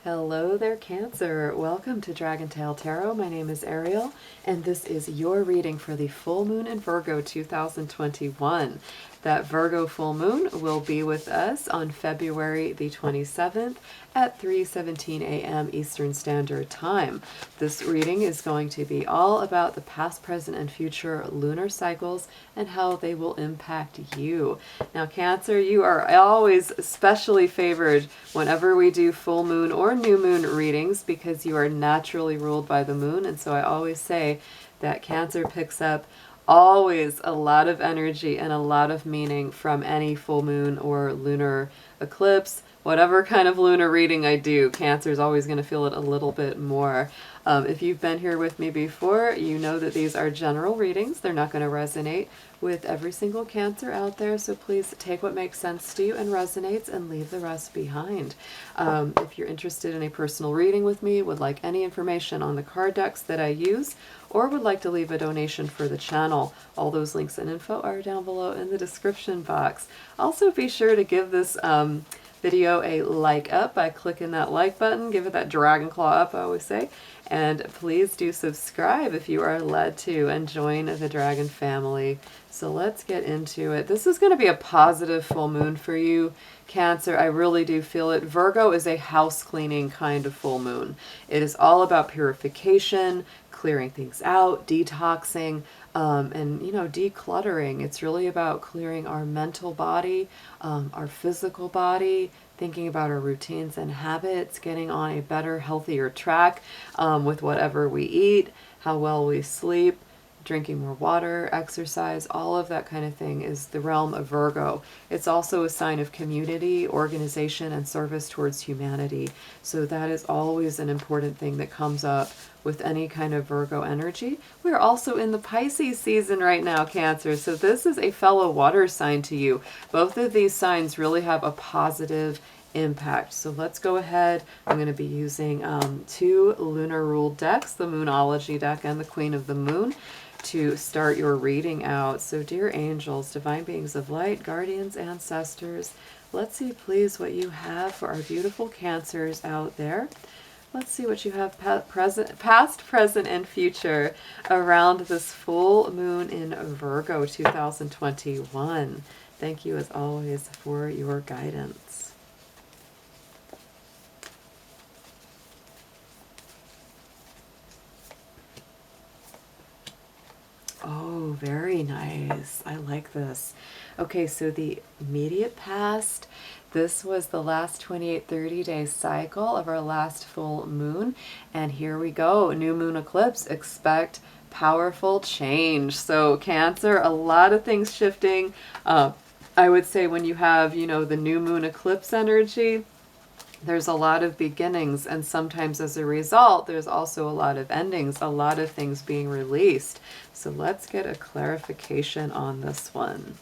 Hello there, Cancer. Welcome to DragonTaleTarot. My name is Ariel, and this is your reading for the full moon in Virgo 2021. That Virgo full moon will be with us on February the 27th at 3:17 a.m. Eastern Standard Time. This reading is going to be all about the past, present, and future lunar cycles and how they will impact you. Now, Cancer, you are always especially favored whenever we do full moon or new moon readings because you are naturally ruled by the moon. And so I always say that Cancer picks up always a lot of energy and a lot of meaning from any full moon or lunar eclipse. Whatever kind of lunar reading I do, Cancer is always going to feel it a little bit more. If you've been here with me before, you know that these are general readings. They're not going to resonate with every single Cancer out there, so please take what makes sense to you and resonates and leave the rest behind. If you're interested in a personal reading with me, would like any information on the card decks that I use, or would like to leave a donation for the channel, all those links and info are down below in the description box. Also, be sure to give this video a like up by clicking that like button. Give it that dragon claw up, I always say. And please do subscribe if you are led to, and join the dragon family. So let's get into it. This is going to be a positive full moon for you, Cancer. I really do feel it. Virgo is a house cleaning kind of full moon. It is all about purification, clearing things out, detoxing, and decluttering. It's really about clearing our mental body, our physical body, thinking about our routines and habits, getting on a better, healthier track with whatever we eat, how well we sleep, drinking more water, exercise, all of that kind of thing is the realm of Virgo. It's also a sign of community, organization, and service towards humanity. So that is always an important thing that comes up with any kind of Virgo energy. We're also in the Pisces season right now, Cancer. So this is a fellow water sign to you. Both of these signs really have a positive impact. So let's go ahead. I'm going to be using two lunar ruled decks, the Moonology deck and the Queen of the Moon, to start your reading out. So dear angels, divine beings of light, guardians, ancestors, let's see please what you have for our beautiful Cancers out there. Let's see what you have past, present, and future around this full moon in Virgo 2021. Thank you as always for your guidance. Oh, very nice. I like this. Okay, so the immediate past, this was the last 28-30 day cycle of our last full moon. And here we go, new moon eclipse. Expect powerful change. So Cancer, a lot of things shifting. I would say when you have, the new moon eclipse energy, there's a lot of beginnings, and sometimes as a result, there's also a lot of endings, a lot of things being released. So let's get a clarification on this one.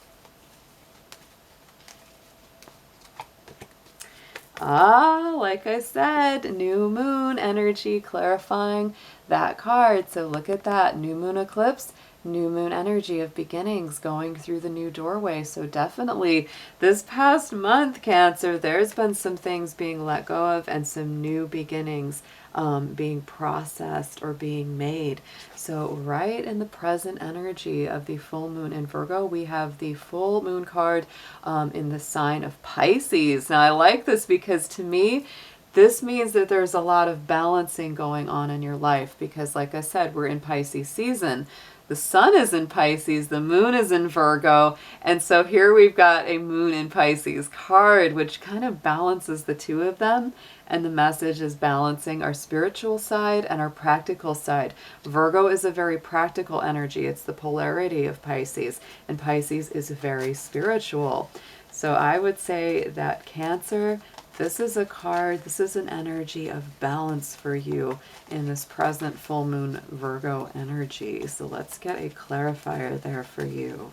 Like I said, new moon energy, clarifying that card. So look at that, new moon eclipse, new moon energy of beginnings going through the new doorway. So definitely this past month, Cancer, there's been some things being let go of and some new beginnings being processed or being made. So right in the present energy of the full moon in Virgo, we have the full moon card in the sign of Pisces. Now I like this because to me, this means that there's a lot of balancing going on in your life because, like I said, we're in Pisces season. The sun is in Pisces, the moon is in Virgo, and so here we've got a moon in Pisces card, which kind of balances the two of them, and the message is balancing our spiritual side and our practical side. Virgo is a very practical energy. It's the polarity of Pisces, and Pisces is very spiritual. So I would say that Cancer, this is a card, this is an energy of balance for you in this present full moon Virgo energy. So let's get a clarifier there for you.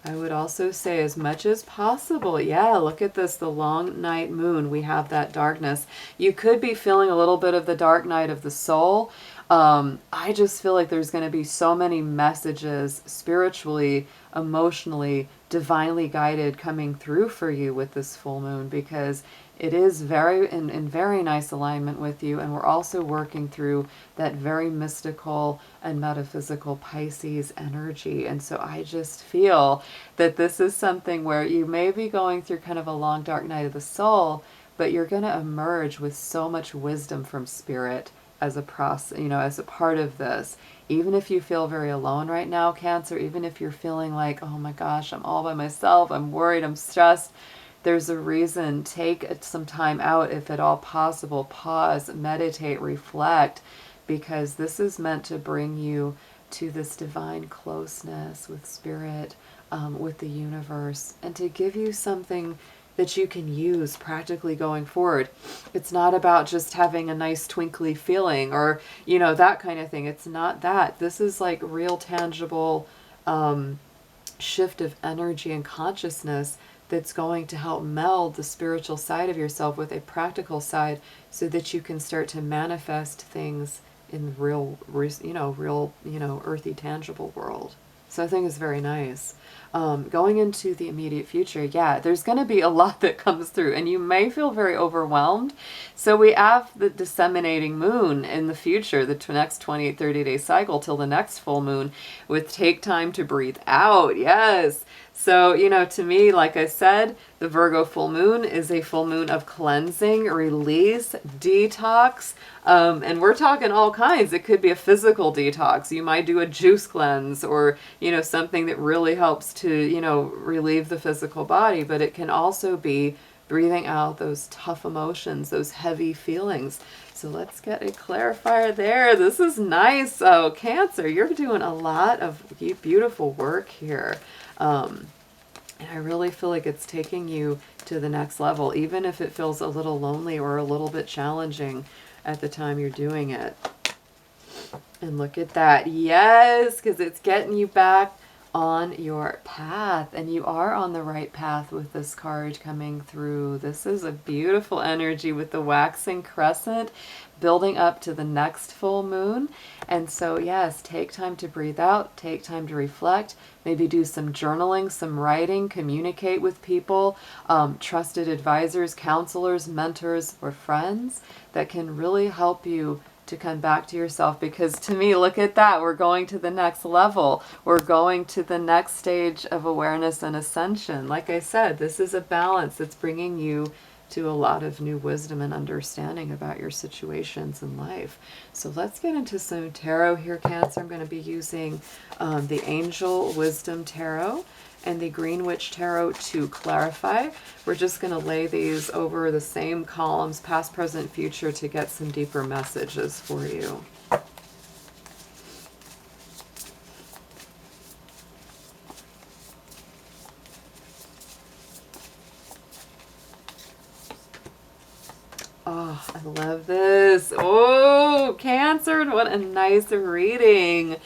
I would also say as much as possible, yeah, look at this, the long night moon, we have that darkness. You could be feeling a little bit of the dark night of the soul. I just feel like there's going to be so many messages spiritually emotionally, divinely guided coming through for you with this full moon, because it is very in very nice alignment with you. And we're also working through that very mystical and metaphysical Pisces energy. And so I just feel that this is something where you may be going through kind of a long dark night of the soul, but you're going to emerge with so much wisdom from spirit as a process, as a part of this. Even if you feel very alone right now, Cancer, even if you're feeling like, oh my gosh, I'm all by myself, I'm worried, I'm stressed, there's a reason. Take some time out, if at all possible. Pause, meditate, reflect, because this is meant to bring you to this divine closeness with spirit, with the universe, and to give you something that you can use practically going forward. It's not about just having a nice twinkly feeling or, that kind of thing. It's not that. This is like real tangible shift of energy and consciousness that's going to help meld the spiritual side of yourself with a practical side, so that you can start to manifest things in the real, earthy, tangible world. So I think it's very nice. Going into the immediate future, yeah, there's going to be a lot that comes through, and you may feel very overwhelmed. So we have the disseminating moon in the future, the next 28, 30-day cycle till the next full moon, with take time to breathe out. Yes. So, to me, like I said, the Virgo full moon is a full moon of cleansing, release, detox, and we're talking all kinds. It could be a physical detox. You might do a juice cleanse, or, something that really helps to, relieve the physical body, but it can also be breathing out those tough emotions, those heavy feelings. So let's get a clarifier there. This is nice. Oh, Cancer, you're doing a lot of beautiful work here. And I really feel like it's taking you to the next level, even if it feels a little lonely or a little bit challenging at the time you're doing it. And look at that. Yes, because it's getting you back on your path, and you are on the right path with this card coming through. This is a beautiful energy with the waxing crescent building up to the next full moon. And so yes, take time to breathe out, take time to reflect, maybe do some journaling, some writing, communicate with people, trusted advisors, counselors, mentors, or friends that can really help you to come back to yourself. Because to me, look at that, we're going to the next level. We're going to the next stage of awareness and ascension. Like I said, this is a balance that's bringing you to a lot of new wisdom and understanding about your situations in life. So let's get into some tarot here, Cancer. I'm going to be using the Angel Wisdom Tarot and the Green Witch Tarot to clarify. We're just going to lay these over the same columns, past, present, future, to get some deeper messages for you. Oh, I love this. Oh, Cancer, what a nice reading.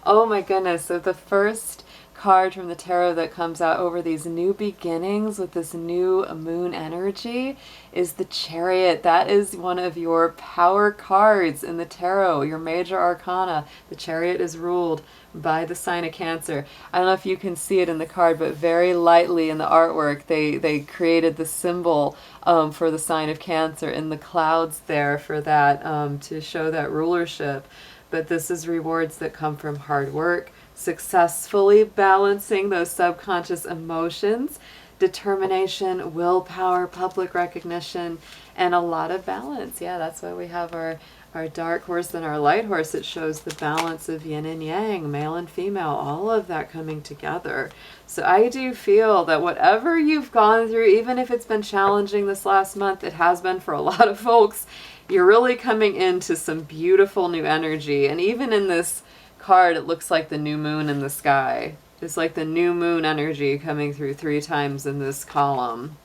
Oh my goodness. So the first card from the tarot that comes out over these new beginnings with this new moon energy is the Chariot. That is one of your power cards in the tarot, your major arcana. The Chariot is ruled by the sign of Cancer. I don't know if you can see it in the card, but very lightly in the artwork they created the symbol for the sign of Cancer in the clouds there for that, to show that rulership. But this is rewards that come from hard work, successfully balancing those subconscious emotions, determination, willpower, public recognition, and a lot of balance. Yeah, that's why we have our dark horse and our light horse. It shows the balance of yin and yang, male and female, all of that coming together. So I do feel that whatever you've gone through, even if it's been challenging this last month, it has been for a lot of folks, you're really coming into some beautiful new energy. And even in this card, it looks like the new moon in the sky. It's like the new moon energy coming through 3 times in this column.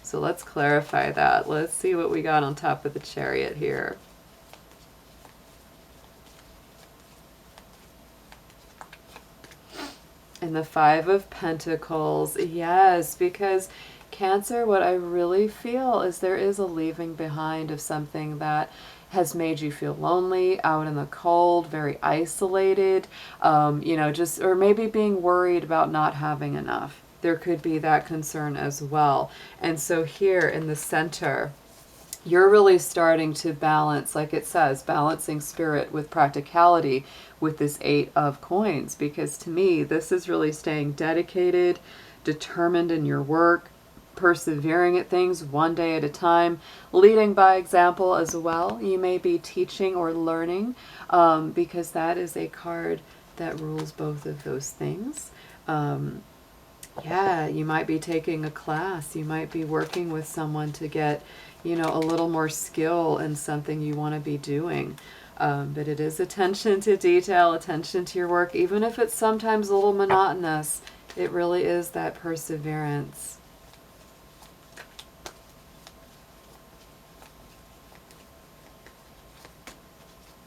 So let's clarify that. Let's see what we got on top of the Chariot here. And the 5 of Pentacles. Yes, because Cancer, what I really feel is there is a leaving behind of something that has made you feel lonely, out in the cold, very isolated, you know, just, or maybe being worried about not having enough. There could be that concern as well. And so here in the center, you're really starting to balance, like it says, balancing spirit with practicality with this 8 of coins, because to me, this is really staying dedicated, determined in your work, persevering at things one day at a time, leading by example as well. You may be teaching or learning, because that is a card that rules both of those things. Yeah, you might be taking a class. You might be working with someone to get, you know, a little more skill in something you want to be doing. But it is attention to detail, attention to your work, even if it's sometimes a little monotonous. It really is that perseverance.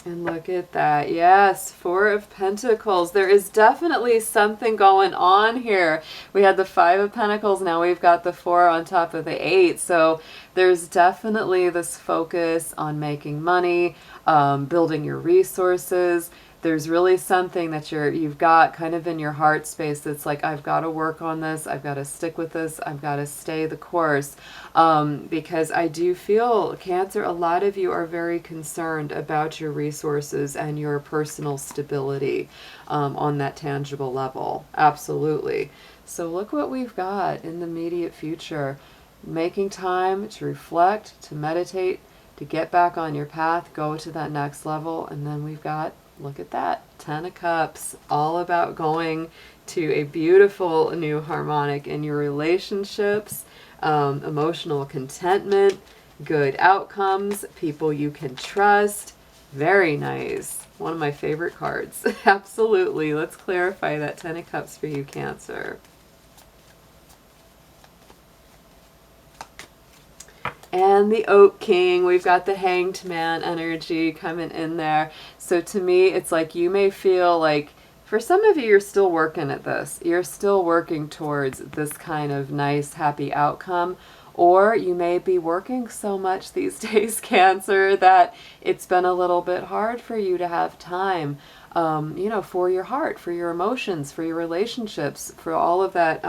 And look at that. Yes, 4 of Pentacles. There is definitely something going on here. We had the 5 of Pentacles. Now we've got the 4 on top of the 8. So there's definitely this focus on making money, building your resources. There's really something that you've got kind of in your heart space that's like, I've got to work on this. I've got to stick with this. I've got to stay the course. Because I do feel, Cancer, a lot of you are very concerned about your resources and your personal stability on that tangible level. Absolutely. So look what we've got in the immediate future. Making time to reflect, to meditate, to get back on your path, go to that next level. And then we've got, look at that, 10 of Cups, all about going to a beautiful new harmonic in your relationships, emotional contentment, good outcomes, people you can trust. Very nice. One of my favorite cards. Absolutely. Let's clarify that 10 of Cups for you, Cancer. And the Oak King, we've got the Hanged Man energy coming in there. So to me, it's like you may feel like, for some of you, you're still working at this. You're still working towards this kind of nice, happy outcome. Or you may be working so much these days, Cancer, that it's been a little bit hard for you to have time, you know, for your heart, for your emotions, for your relationships, for all of that,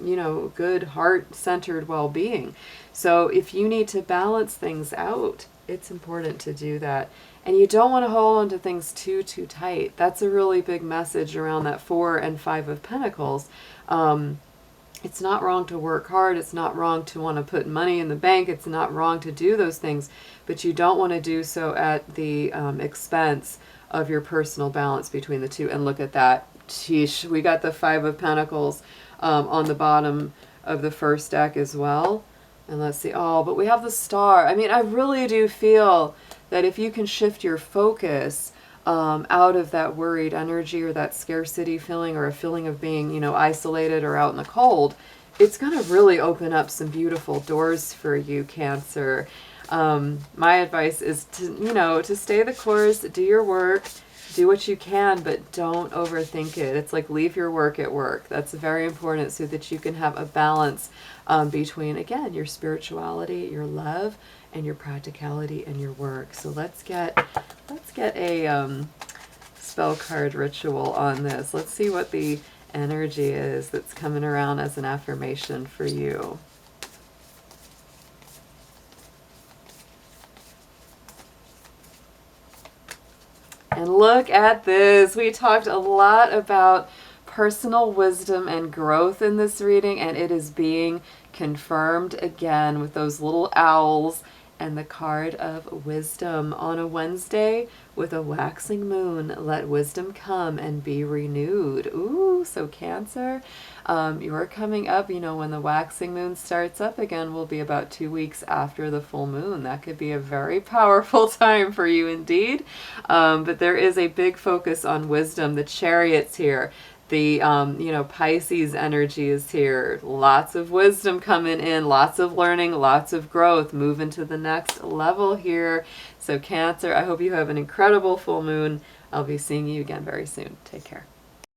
you know, good heart-centered well-being. So if you need to balance things out, it's important to do that. And you don't want to hold on to things too tight. That's a really big message around that 4 and 5 of Pentacles. It's not wrong to work hard. It's not wrong to want to put money in the bank. It's not wrong to do those things. But you don't want to do so at the expense of your personal balance between the two. And look at that. Sheesh. We got the 5 of Pentacles on the bottom of the first deck as well. And let's see. Oh, but we have the Star. I mean, I really do feel that if you can shift your focus out of that worried energy or that scarcity feeling or a feeling of being, you know, isolated or out in the cold, it's going to really open up some beautiful doors for you, Cancer. My advice is to, you know, to stay the course, do your work, do what you can, but don't overthink it. It's like leave your work at work. That's very important so that you can have a balance between, again, your spirituality, your love, and your practicality and your work. So let's get a spell card ritual on this. Let's see what the energy is that's coming around as an affirmation for you. And look at this. We talked a lot about personal wisdom and growth in this reading, and it is being confirmed again with those little owls and the card of wisdom on a Wednesday with a waxing moon. Let wisdom come and be renewed. Ooh, so Cancer, you're coming up, you know, when the waxing moon starts up again will be about 2 weeks after the full moon. That could be a very powerful time for you indeed. But there is a big focus on wisdom. The Chariot's here. The, you know, Pisces energy is here. Lots of wisdom coming in, lots of learning, lots of growth, moving to the next level here. So Cancer, I hope you have an incredible full moon. I'll be seeing you again very soon. Take care.